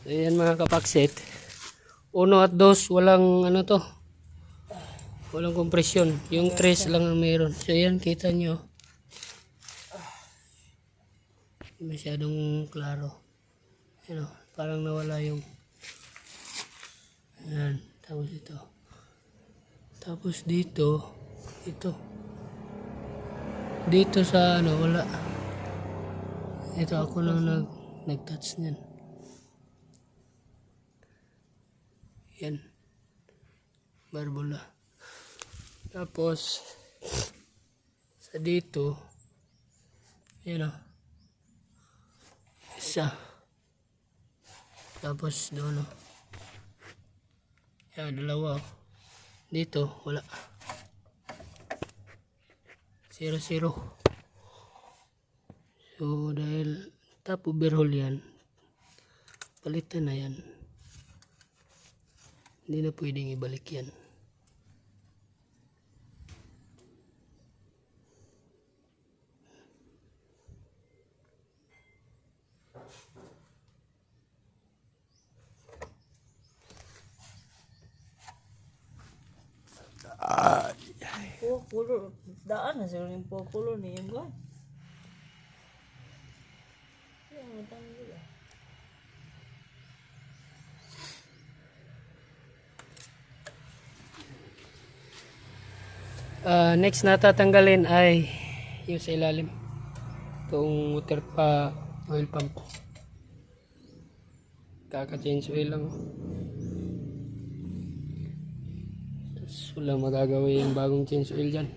Ayan mga kapaksit. 1 at 2, walang ano to. Walang kompresyon. Yung 3 lang ang meron. So ayan, kita nyo. Hindi masyadong klaro. Ayan o, parang nawala yung... Ayan, tapos ito. Tapos dito, ito. Dito sa ano, wala. Ito ako lang nag-touch niyan. Yan. Barbula. Tapos, sa dito, yan o. Isa. Tapos doon o. Yan, 2 o. Dito, wala. 0, 0. So, dahil top overhaul yan, palitan na yan. Hindi na pwedeng ibalik yan. Kulor daan na siguro yung kulor niya ba? Yan tanggal. Next na tatanggalin ay yung sa ilalim. Itong water pa oil pump. Kaka-change oil lang. So lang magagawa yung bagong change oil dyan.